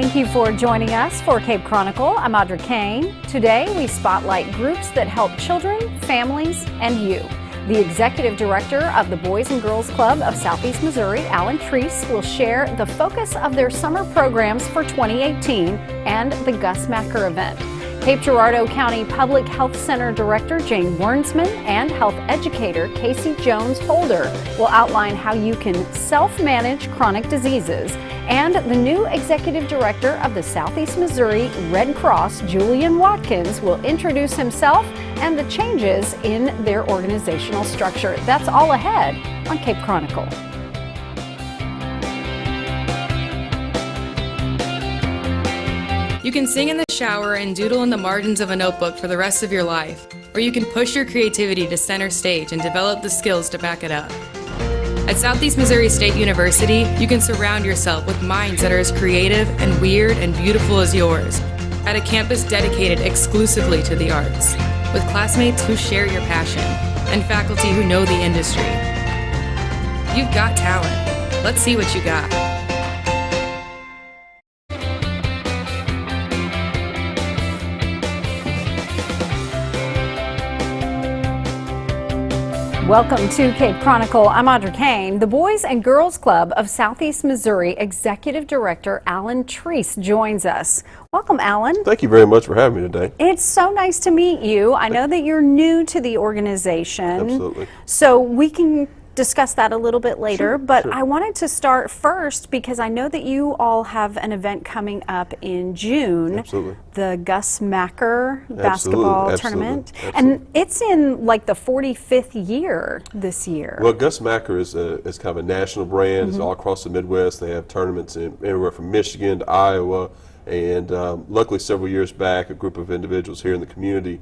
Thank you for joining us for Cape Chronicle. I'm Audra Kane. Today we spotlight groups that help children, families, and you. The Executive Director of the Boys and Girls Club of Southeast Missouri, Alan Treece, will share the focus of their summer programs for 2018 and the Gus Macker event. Cape Girardeau County Public Health Center Director Jane Wernsman and Health Educator Kasie Jones-Holder will outline how you can self-manage chronic diseases. And the new Executive Director of the Southeast Missouri Red Cross, Julian Watkins, will introduce himself and the changes in their organizational structure. That's all ahead on Cape Chronicle. You can sing in the shower and doodle in the margins of a notebook for the rest of your life, or you can push your creativity to center stage and develop the skills to back it up. At Southeast Missouri State University, you can surround yourself with minds that are as creative and weird and beautiful as yours, at a campus dedicated exclusively to the arts, with classmates who share your passion and faculty who know the industry. You've got talent. Let's see what you got. Welcome to Cape Chronicle. I'm Audra Kane. The Boys and Girls Club of Southeast Missouri Executive Director Alan Treece joins us. Welcome, Alan. Thank you very much for having me today. It's so nice to meet you. I know that you're new to the organization. Absolutely. So we can discuss that a little bit later, but sure. I wanted to start first because I know that you all have an event coming up in June. Absolutely. The Gus Macker basketball tournament. Absolutely. And it's in like the 45th year this year. Well, Gus Macker is kind of a national brand. It's all across the Midwest. They have tournaments in everywhere from Michigan to Iowa. And luckily, several years back, a group of individuals here in the community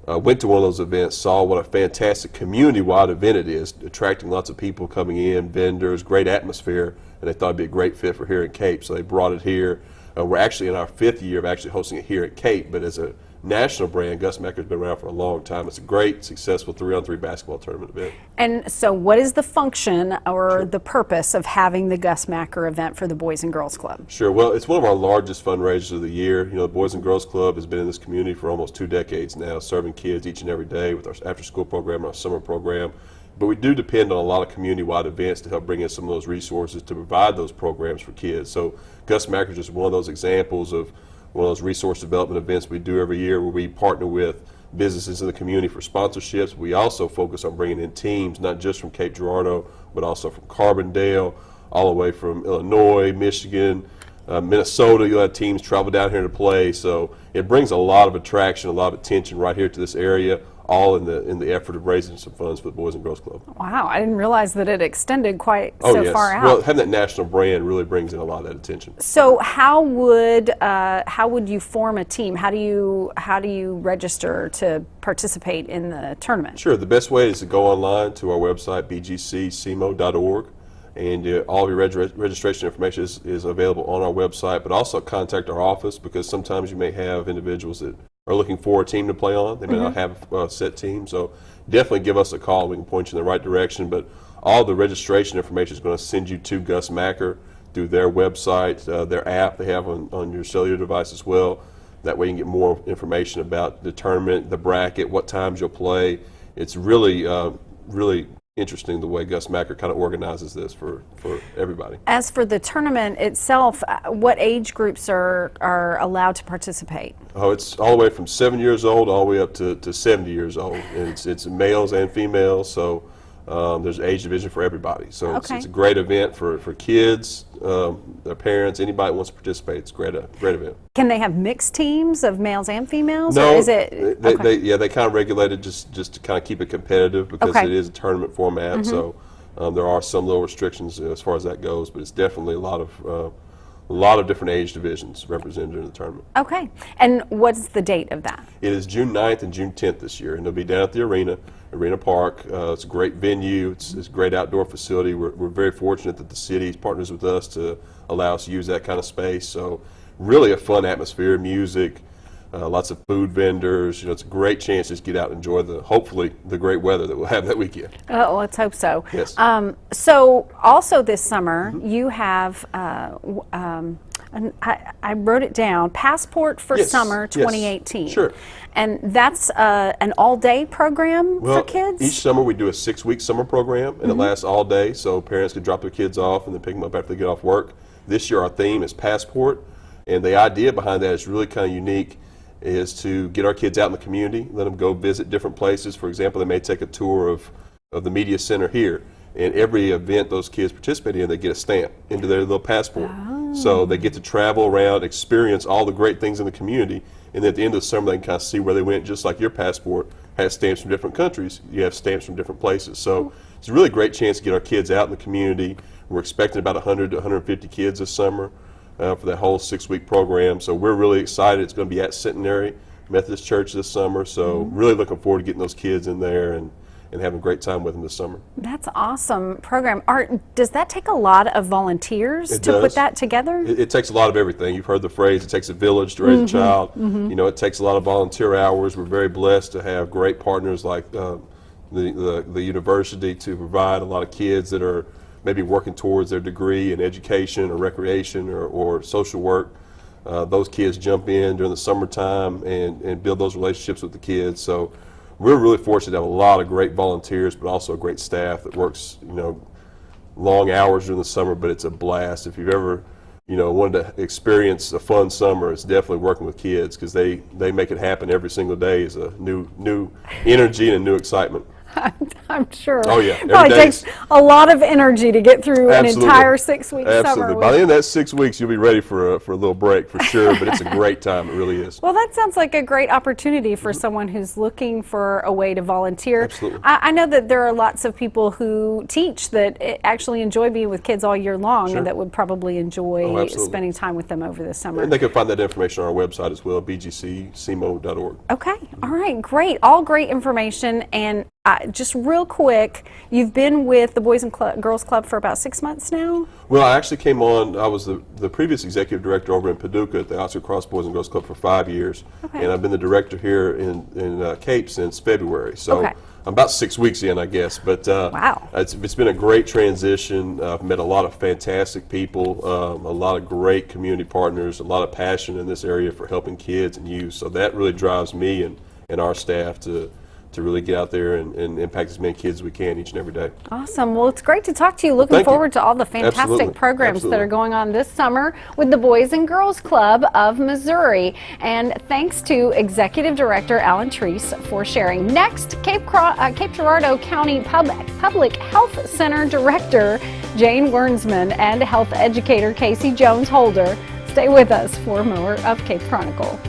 went to one of those events, saw what a fantastic community-wide event it is, attracting lots of people coming in, vendors, great atmosphere, and they thought it'd be a great fit for here in Cape, so they brought it here. We're actually in our 5th year of actually hosting it here at Cape, but as a national brand, Gus Macker's been around for a long time. It's a great, successful 3-on-3 basketball tournament event. And so what is the function or the purpose of having the Gus Macker event for the Boys and Girls Club? Sure. Well, it's one of our largest fundraisers of the year. You know, the Boys and Girls Club has been in this community for almost 2 decades now, serving kids each and every day with our after-school program and our summer program. But we do depend on a lot of community-wide events to help bring in some of those resources to provide those programs for kids. So Gus Macker is just one of those examples of one of those resource development events we do every year where we partner with businesses in the community for sponsorships. We also focus on bringing in teams, not just from Cape Girardeau, but also from Carbondale, all the way from Illinois, Michigan, Minnesota. You'll have teams travel down here to play. So it brings a lot of attraction, a lot of attention right here to this area, all in the effort of raising some funds for the Boys and Girls Club. Wow, I didn't realize that it extended quite so far out. Well, having that national brand really brings in a lot of that attention. So how would you form a team? How do you register to participate in the tournament? Sure, the best way is to go online to our website, bgcsemo.org, and all of your registration information is available on our website, but also contact our office because sometimes you may have individuals that are looking for a team to play on. They may not have a set team, so definitely give us a call. We can point you in the right direction, but all the registration information is going to send you to Gus Macker through their website, their app they have on your cellular device as well. That way you can get more information about the tournament, the bracket, what times you'll play. It's really, really interesting the way Gus Macker kind of organizes this for everybody. As for the tournament itself, what age groups are allowed to participate? Oh, it's all the way from 7 years old all the way up to 70 years old. And it's males and females, so there's age division for everybody. So it's a great event for kids, their parents, anybody who wants to participate. It's a great event. Can they have mixed teams of males and females? No, or is it, they kind of regulate it just to kind of keep it competitive because it is a tournament format. So there are some little restrictions as far as that goes, but it's definitely a lot of different age divisions represented in the tournament. Okay, and what's the date of that? It is June 9th and June 10th this year, and it'll be down at the Arena Park. It's a great venue. It's a great outdoor facility. We're very fortunate that the city partners with us to allow us to use that kind of space. So really a fun atmosphere, music, lots of food vendors. You know, it's a great chance to just get out and enjoy hopefully the great weather that we'll have that weekend. Let's hope so. Yes. So also this summer you have a And I wrote it down, Passport for Yes, Summer yes, 2018. sure. And that's an all-day program for kids? Each summer we do a 6-week summer program, and it lasts all day, so parents can drop their kids off and then pick them up after they get off work. This year our theme is Passport, and the idea behind that is really kind of unique, is to get our kids out in the community, let them go visit different places. For example, they may take a tour of the media center here, and every event those kids participate in, they get a stamp into their little passport. So they get to travel around, experience all the great things in the community, and at the end of the summer they can kind of see where they went, just like your passport has stamps from different countries. You have stamps from different places. So it's a really great chance to get our kids out in the community. We're expecting about 100 to 150 kids this summer for that whole 6-week program. So we're really excited. It's going to be at Centenary Methodist Church this summer. So really looking forward to getting those kids in there and having a great time with them this summer. That's awesome program. Does that take a lot of volunteers It to does. put that together? It takes a lot of everything. You've heard the phrase, it takes a village to raise a child. You know, it takes a lot of volunteer hours. We're very blessed to have great partners like the university to provide a lot of kids that are maybe working towards their degree in education or recreation or social work. Those kids jump in during the summertime and build those relationships with the kids. So we're really fortunate to have a lot of great volunteers, but also a great staff that works, you know, long hours during the summer, but it's a blast. If you've ever, you know, wanted to experience a fun summer, it's definitely working with kids, because they make it happen every single day. Is a new energy and a new excitement. I'm sure. Oh, yeah. It probably Every day takes a lot of energy to get through Absolutely. an entire 6-week summer. Absolutely. By the end of that 6 weeks, you'll be ready for a little break for sure, but it's a great time. It really is. Well, that sounds like a great opportunity for someone who's looking for a way to volunteer. Absolutely. I know that there are lots of people who teach that actually enjoy being with kids all year long, Sure. and that would probably enjoy absolutely. spending time with them over the summer. And they can find that information on our website as well, bgcsemo.org. Okay, all right, great. All great information. And just real quick, you've been with the Boys and Girls Club for about 6 months now? Well, I actually came on, I was the previous executive director over in Paducah at the Oscar Cross Boys and Girls Club for 5 years. Okay. And I've been the director here in Cape since February. So Okay. I'm about 6 weeks in, I guess. But Wow. it's been a great transition. I've met a lot of fantastic people, a lot of great community partners, a lot of passion in this area for helping kids and youth. So that really drives me and our staff to really get out there and impact as many kids as we can each and every day. Awesome. Well, it's great to talk to you. Looking Thank you. forward to all the fantastic Absolutely. programs that Absolutely. are going on this summer with the Boys and Girls Club of Missouri. And thanks to Executive Director Alan Treece for sharing. Next, Cape Girardeau County Public Health Center Director Jane Wernsman and Health Educator Kasie Jones-Holder. Stay with us for more of Cape Chronicle.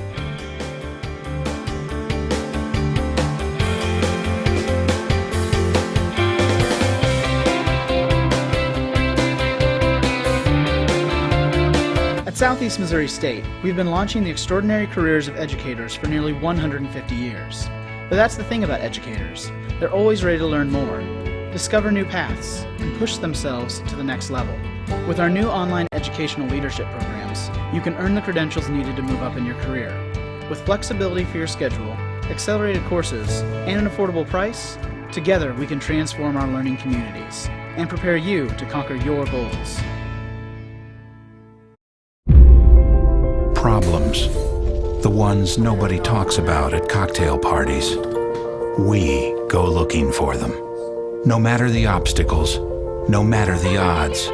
At Southeast Missouri State, we've been launching the extraordinary careers of educators for nearly 150 years. But that's the thing about educators. They're always ready to learn more, discover new paths, and push themselves to the next level. With our new online educational leadership programs, you can earn the credentials needed to move up in your career. With flexibility for your schedule, accelerated courses, and an affordable price, together we can transform our learning communities and prepare you to conquer your goals. Problems, the ones nobody talks about at cocktail parties. We go looking for them. No matter the obstacles, no matter the odds,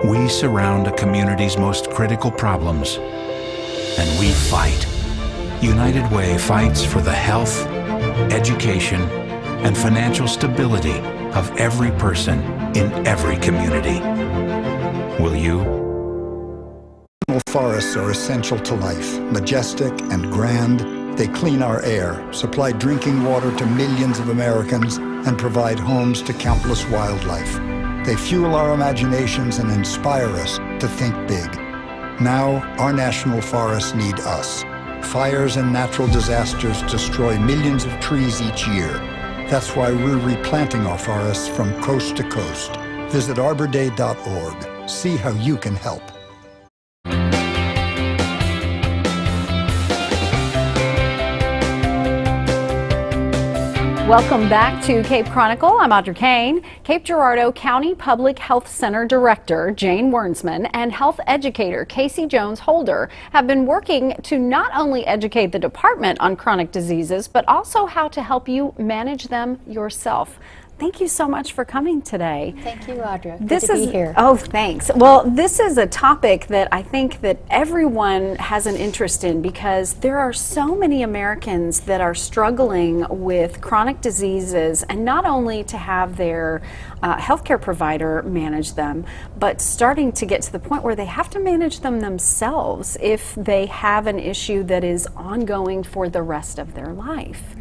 we surround a community's most critical problems, and we fight. United Way fights for the health, education, and financial stability of every person in every community. Will you? Forests are essential to life. Majestic and grand, they clean our air, supply drinking water to millions of Americans, and provide homes to countless wildlife. They fuel our imaginations and inspire us to think big. Now, our national forests need us. Fires and natural disasters destroy millions of trees each year. That's why we're replanting our forests from coast to coast. Visit arborday.org. See how you can help. Welcome back to Cape Chronicle. I'm Audrey Kane. Cape Girardeau County Public Health Center Director Jane Wernsman and health educator Kasie Jones-Holder have been working to not only educate the department on chronic diseases, but also how to help you manage them yourself. Thank you so much for coming today. Thank you, Audra. Good to be here. Oh, thanks. Well, this is a topic that I think that everyone has an interest in because there are so many Americans that are struggling with chronic diseases, and not only to have their healthcare provider manage them, but starting to get to the point where they have to manage them themselves if they have an issue that is ongoing for the rest of their life.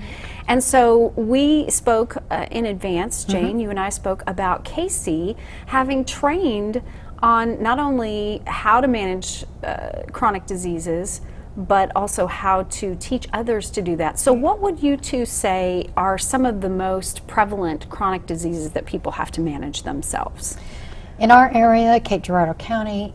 And so we spoke in advance, Jane, you and I spoke about Kasie having trained on not only how to manage chronic diseases, but also how to teach others to do that. So what would you two say are some of the most prevalent chronic diseases that people have to manage themselves? In our area, Cape Girardeau County,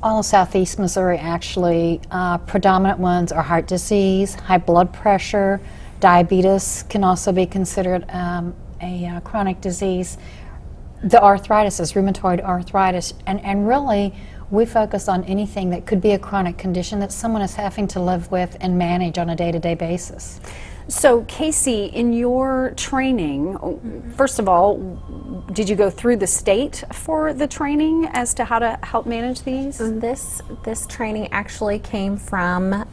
all of southeast Missouri actually, predominant ones are heart disease, high blood pressure, diabetes can also be considered a chronic disease. The arthritis is rheumatoid arthritis, and really we focus on anything that could be a chronic condition that someone is having to live with and manage on a day-to-day basis. So Kasie, in your training, first of all, did you go through the state for the training as to how to help manage these? This training actually came from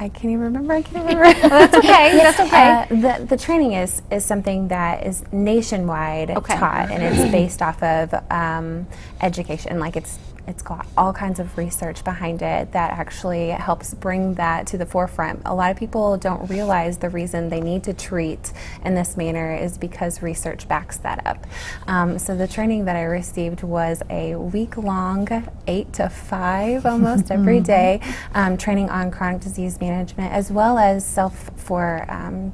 I can't even remember. That's okay. That's okay. The training is something that is nationwide taught, and it's based off of education. Like it's got all kinds of research behind it that actually helps bring that to the forefront. A lot of people don't realize the reason they need to treat in this manner is because research backs that up. So the training that I received was a week-long, 8 to 5 almost every day, training on chronic disease management as well as for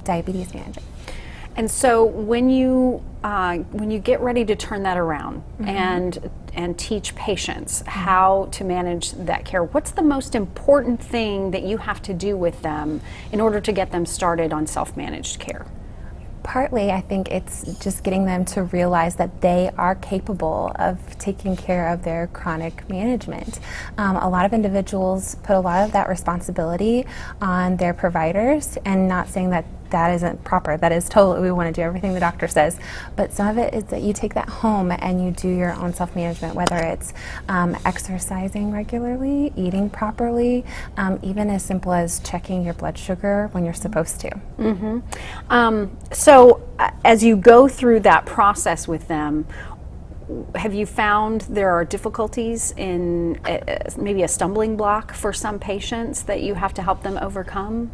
diabetes management. And so when you get ready to turn that around and teach patients how to manage that care, what's the most important thing that you have to do with them in order to get them started on self-managed care? Partly, I think it's just getting them to realize that they are capable of taking care of their chronic management. A lot of individuals put a lot of that responsibility on their providers, and not saying that that isn't proper. That is totally, we want to do everything the doctor says, but some of it is that you take that home and you do your own self-management, whether it's exercising regularly, eating properly, even as simple as checking your blood sugar when you're supposed to. So as you go through that process with them, have you found there are difficulties in maybe a stumbling block for some patients that you have to help them overcome?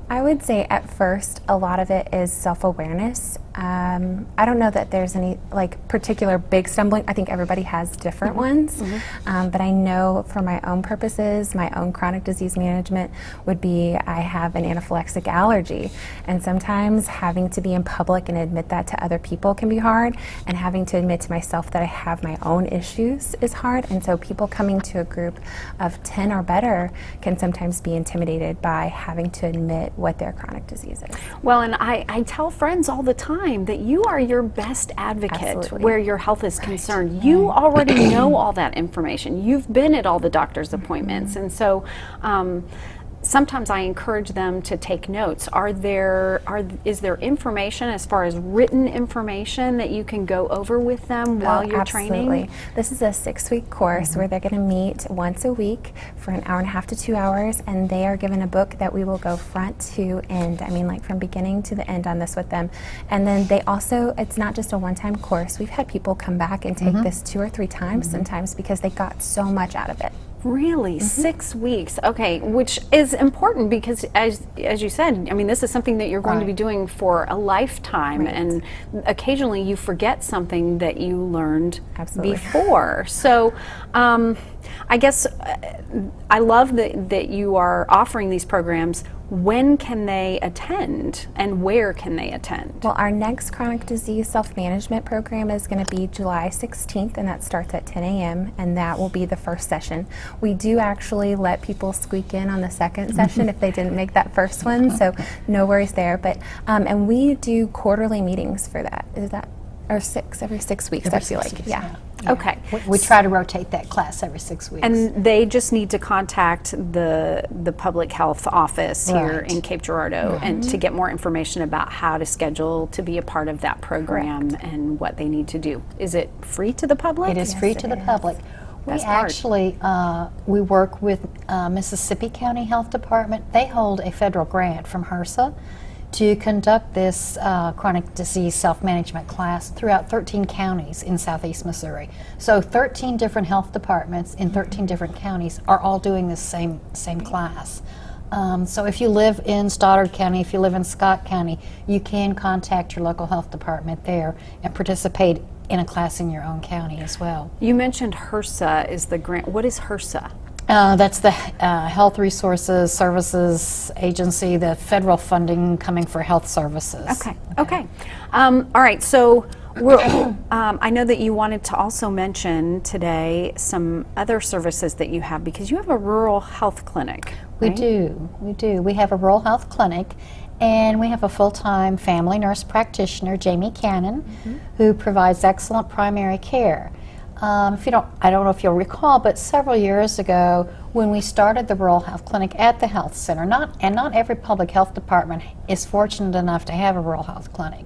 I would say at first a lot of it is self-awareness. I don't know that there's any particular big stumbling. I think everybody has different ones, but I know for my own purposes, my own chronic disease management would be I have an anaphylactic allergy, and sometimes having to be in public and admit that to other people can be hard, and having to admit to myself that I have my own issues is hard, and so people coming to a group of 10 or better can sometimes be intimidated by having to admit what their chronic disease is. Well, and I tell friends all the time that you are your best advocate where your health is concerned. You already know all that information. You've been at all the doctor's appointments, and so sometimes I encourage them to take notes. Is there information as far as written information that you can go over with them while you're training? This is a 6-week course where they're going to meet once a week for an hour and a half to 2 hours, and they are given a book that we will go front to end. I mean, like from beginning to the end on this with them. And then they also, it's not just a one-time course. We've had people come back and take this 2 or 3 times sometimes because they got so much out of it. Really? 6 weeks? Okay, which is important because as you said, I mean, this is something that you're going to be doing for a lifetime, and occasionally you forget something that you learned before. So I guess I love that you are offering these programs. When can they attend and where can they attend? Well, our next chronic disease self-management program is going to be July 16th, and that starts at 10 a.m., and that will be the first session. We do actually let people squeak in on the second session if they didn't make that first one, so no worries there. But and we do quarterly meetings for that. Is that or every 6 weeks? I feel like, yeah. Okay. We try to rotate that class every 6 weeks. And they just need to contact the public health office here Right. in Cape Girardeau and to get more information about how to schedule to be a part of that program and what they need to do. Is it free to the public? It is free to the public. We That's hard. actually, we work with Mississippi County Health Department. They hold a federal grant from HRSA to conduct this chronic disease self-management class throughout 13 counties in southeast Missouri. So 13 different health departments in 13 different counties are all doing this same class. So if you live in Stoddard County, if you live in Scott County, you can contact your local health department there and participate in a class in your own county as well. You mentioned HRSA is the grant. What is HRSA? That's the Health Resources Services Agency, the federal funding coming for health services. Okay. All right. So we're, I know that you wanted to also mention today some other services that you have because you have a rural health clinic. We right? do. We have a rural health clinic, and we have a full-time family nurse practitioner, Jamie Cannon, who provides excellent primary care. I don't know if you'll recall, but several years ago, when we started the rural health clinic at the health center, not every public health department is fortunate enough to have a rural health clinic.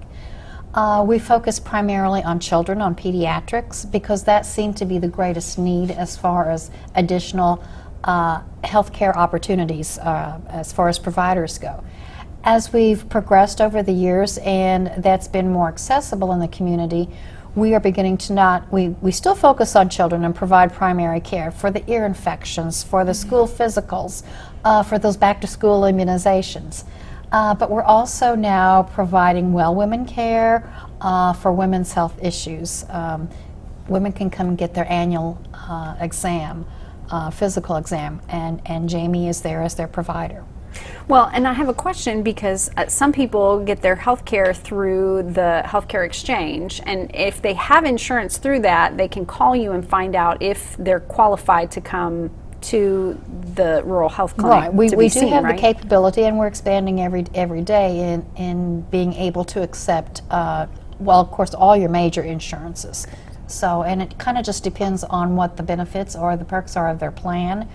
We focus primarily on children, on pediatrics, because that seemed to be the greatest need as far as additional healthcare opportunities as far as providers go. As we've progressed over the years and that's been more accessible in the community, we are beginning to we still focus on children and provide primary care for the ear infections, for the school physicals, for those back-to-school immunizations. But we're also now providing well women care for women's health issues. Women can come and get their annual exam, physical exam, and Jamie is there as their provider. Well, and I have a question because some people get their health care through the healthcare exchange, and if they have insurance through that, they can call you and find out if they're qualified to come to the rural health clinic. Right, we to be do seen, have right? the capability, and we're expanding every day in being able to accept, well, of course, all your major insurances. So, and it kind of just depends on what the benefits or the perks are of their plan,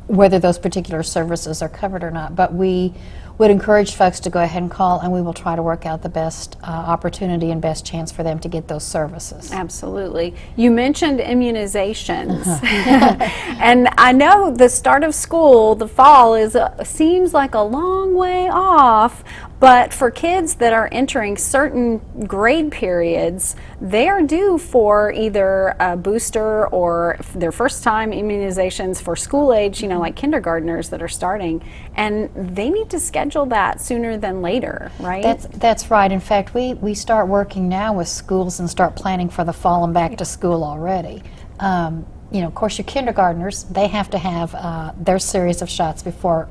whether those particular services are covered or not. But we would encourage folks to go ahead and call, and we will try to work out the best opportunity and best chance for them to get those services. Absolutely. You mentioned immunizations, and I know the start of school, the fall, seems like a long way off, but for kids that are entering certain grade periods, they are due for either a booster or their first time immunizations for school age, like kindergartners that are starting, and they need to schedule that sooner than later, right? That's right. In fact, we start working now with schools and start planning for the fall and back to school already. Of course, your kindergartners, they have to have their series of shots before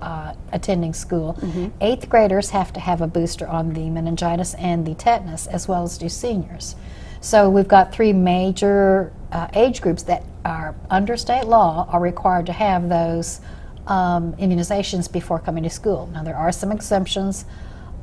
attending school. 8th graders have to have a booster on the meningitis and the tetanus, as well as do seniors. So we've got 3 major age groups that are, under state law, are required to have those immunizations before coming to school. Now, there are some exemptions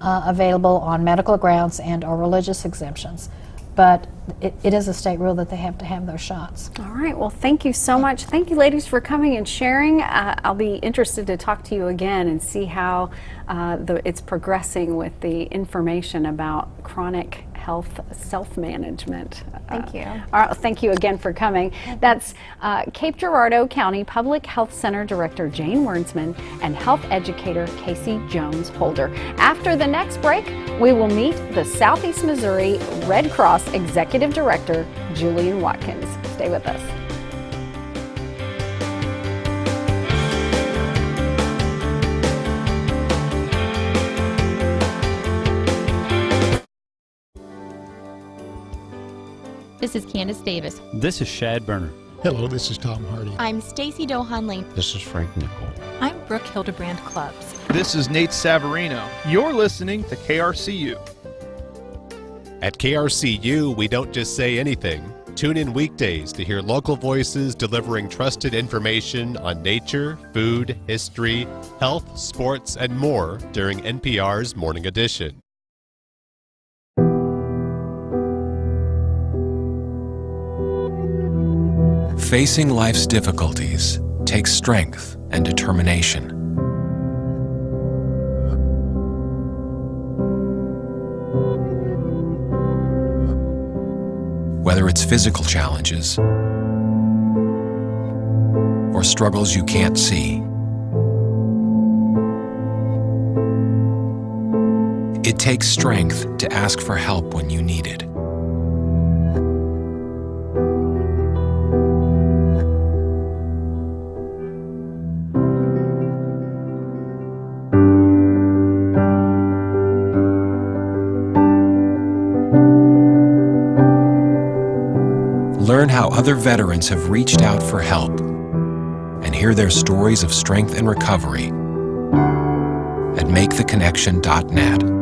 available on medical grounds and or religious exemptions, but it is a state rule that they have to have those shots. All right. Well, thank you so much. Thank you, ladies, for coming and sharing. I'll be interested to talk to you again and see how it's progressing with the information about chronic health self-management. Thank you. Thank you again for coming. That's Cape Girardeau County Public Health Center Director Jane Wernsman and Health Educator Kasie Jones-Holder. After the next break, we will meet the Southeast Missouri Red Cross Executive Director Julian Watkins. Stay with us. This is Candace Davis. This is Shad Burner. Hello, this is Tom Hardy. I'm Stacy Dohan Lane. This is Frank Nickel. I'm Brooke Hildebrand Clubs. This is Nate Savarino. You're listening to KRCU. At KRCU, we don't just say anything. Tune in weekdays to hear local voices delivering trusted information on nature, food, history, health, sports, and more during NPR's Morning Edition. Facing life's difficulties takes strength and determination. Whether it's physical challenges or struggles you can't see, it takes strength to ask for help when you need it. Learn how other veterans have reached out for help and hear their stories of strength and recovery at maketheconnection.net.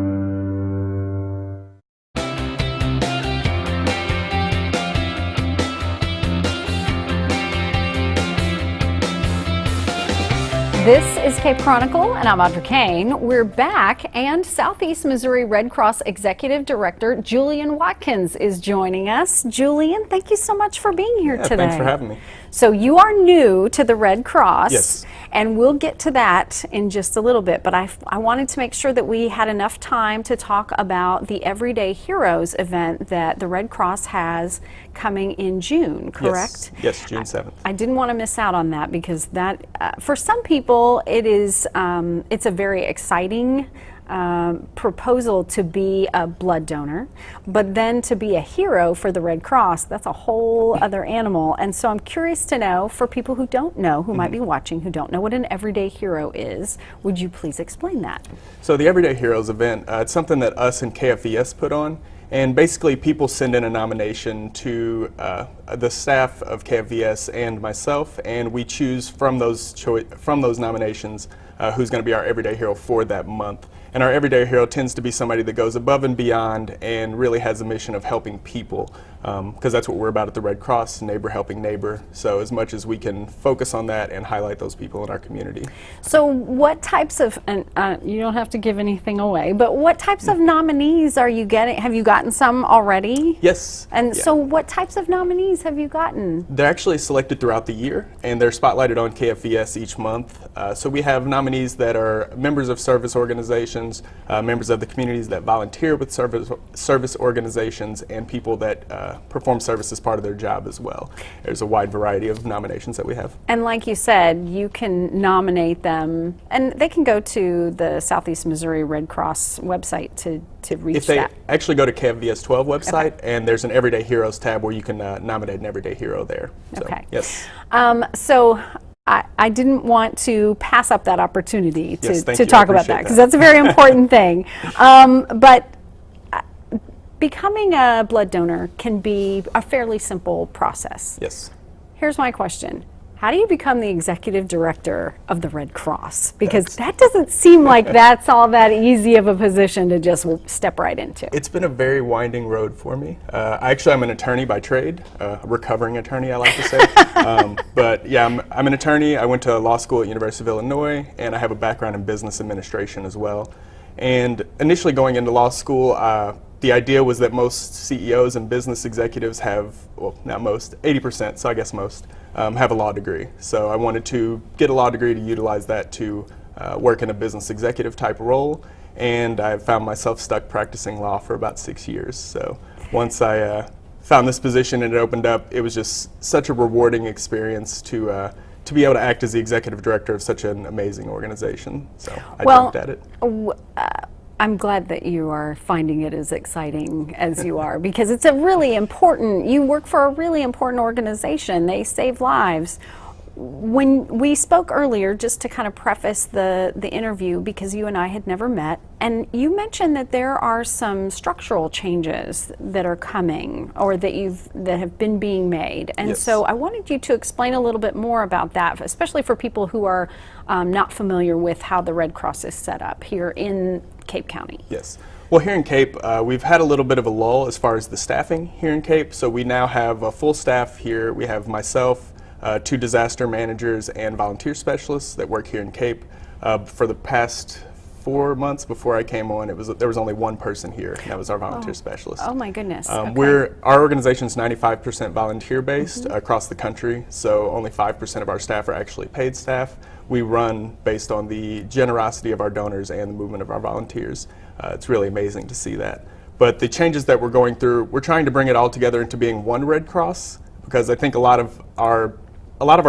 This is Cape Chronicle, and I'm Audra Kane. We're back, and Southeast Missouri Red Cross Executive Director Julian Watkins is joining us. Julian, thank you so much for being here today. Thanks for having me. So you are new to the Red Cross, yes, and we'll get to that in just a little bit, but I wanted to make sure that we had enough time to talk about the Everyday Heroes event that the Red Cross has coming in June, correct? Yes, June 7th. I didn't want to miss out on that because that, for some people, it is it's a very exciting proposal to be a blood donor, but then to be a hero for the Red Cross, that's a whole other animal. And so I'm curious to know, for people who don't know, who might be watching, who don't know what an Everyday Hero is, would you please explain that? So the Everyday Heroes event, it's something that us and KFVS put on. And basically, people send in a nomination to the staff of KFVS and myself, and we choose from those nominations who's going to be our Everyday Hero for that month. And our Everyday Hero tends to be somebody that goes above and beyond and really has a mission of helping people, because that's what we're about at the Red Cross, neighbor helping neighbor. So as much as we can focus on that and highlight those people in our community. So what types of, and you don't have to give anything away, but what types of nominees are you getting? Have you gotten some already? Yes. And yeah. So what types of nominees have you gotten? They're actually selected throughout the year, and they're spotlighted on KFVS each month. So we have nominees that are members of service organizations, members of the communities that volunteer with service organizations, and people that perform service as part of their job as well. There's a wide variety of nominations that we have. And like you said, you can nominate them, and they can go to the Southeast Missouri Red Cross website to reach if they that. Actually go to KFVS 12 website, okay, and there's an Everyday Heroes tab where you can nominate an Everyday Hero there. So, okay. Yes. So I didn't want to pass up that opportunity yes, to talk about that, because that's a very important thing. But becoming a blood donor can be a fairly simple process. Yes. Here's my question. How do you become the executive director of the Red Cross? Because that doesn't seem like that's all that easy of a position to just step right into. It's been a very winding road for me. I'm an attorney by trade, a recovering attorney, I like to say. But yeah, I'm an attorney. I went to law school at University of Illinois, and I have a background in business administration as well. And initially going into law school, the idea was that most CEOs and business executives have, well, not most, 80%, so I guess most, have a law degree. So I wanted to get a law degree to utilize that to work in a business executive type role, and I found myself stuck practicing law for about 6 years. So once I found this position and it opened up, it was just such a rewarding experience to be able to act as the executive director of such an amazing organization. So I jumped at it. I'm glad that you are finding it as exciting as you are, because it's a really important, you work for a really important organization. They save lives. when we spoke earlier, just to kind of preface the interview, because you and I had never met, and you mentioned that there are some structural changes that are coming, or that have been being made. And Yes. so I wanted you to explain a little bit more about that, especially for people who are not familiar with how the Red Cross is set up here in Cape County. Yes. Well, here in Cape, we've had a little bit of a lull as far as the staffing here in Cape. So we now have a full staff here. We have myself, 2 disaster managers and volunteer specialists that work here in Cape. For the past 4 months before I came on, there was only 1 person here, and that was our volunteer specialist. Oh my goodness. Okay. Our organization is 95% volunteer based across the country, so only 5% of our staff are actually paid staff. We run based on the generosity of our donors and the movement of our volunteers. It's really amazing to see that. But the changes that we're going through, we're trying to bring it all together into being one Red Cross, because I think a lot of our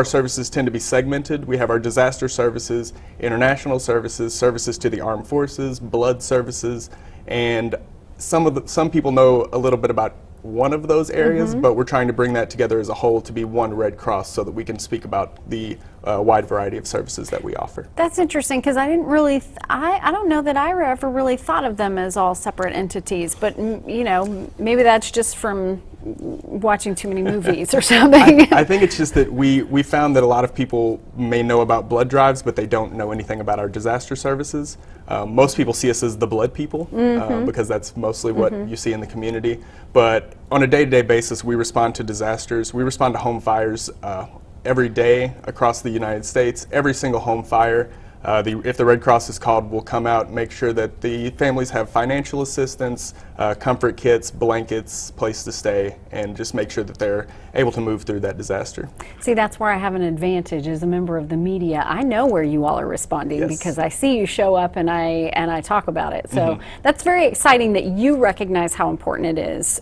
services tend to be segmented. We have our disaster services, international services, services to the armed forces, blood services, and some people know a little bit about one of those areas, but we're trying to bring that together as a whole to be one Red Cross so that we can speak about the wide variety of services that we offer. That's interesting, because I didn't really, I don't know that I ever really thought of them as all separate entities, but you know, maybe that's just from watching too many movies or something. I think it's just that we found that a lot of people may know about blood drives, but they don't know anything about our disaster services. Most people see us as the blood people, because that's mostly what you see in the community. But on a day-to-day basis, we respond to disasters. We respond to home fires every day across the United States. Every single home fire, if the Red Cross is called, we'll come out and make sure that the families have financial assistance, comfort kits, blankets, place to stay, and just make sure that they're able to move through that disaster. See, that's where I have an advantage as a member of the media. I know where you all are responding because I see you show up and I talk about it. So that's very exciting that you recognize how important it is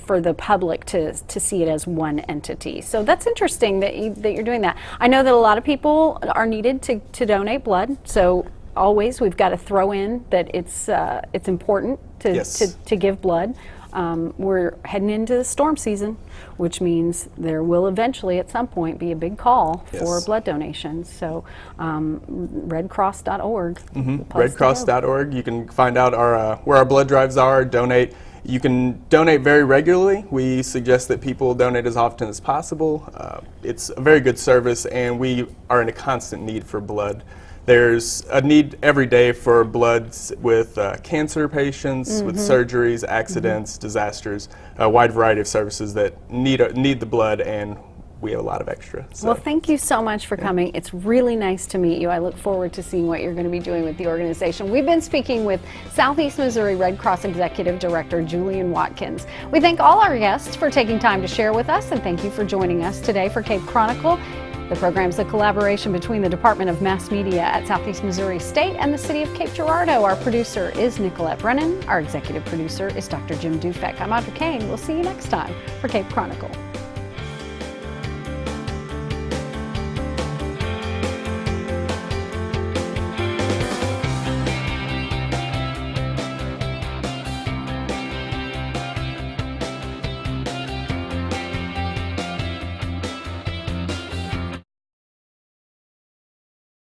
for the public to see it as one entity. So that's interesting that you're doing that. I know that a lot of people are needed to donate blood. So always we've got to throw in that it's important to give blood. We're heading into the storm season, which means there will eventually at some point be a big call for blood donations. So redcross.org. Redcross.org. You can find out where our blood drives are, donate. You can donate very regularly. We suggest that people donate as often as possible. It's a very good service, and we are in a constant need for blood. There's a need every day for blood with cancer patients, with surgeries, accidents, disasters, a wide variety of services that need the blood, and we have a lot of extra. So. Well, thank you so much for coming. It's really nice to meet you. I look forward to seeing what you're going to be doing with the organization. We've been speaking with Southeast Missouri Red Cross Executive Director Julian Watkins. We thank all our guests for taking time to share with us, and thank you for joining us today for Cape Chronicle. The program's a collaboration between the Department of Mass Media at Southeast Missouri State and the City of Cape Girardeau. Our producer is Nicolette Brennan. Our executive producer is Dr. Jim Dufek. I'm Audrey Kane. We'll see you next time for Cape Chronicle.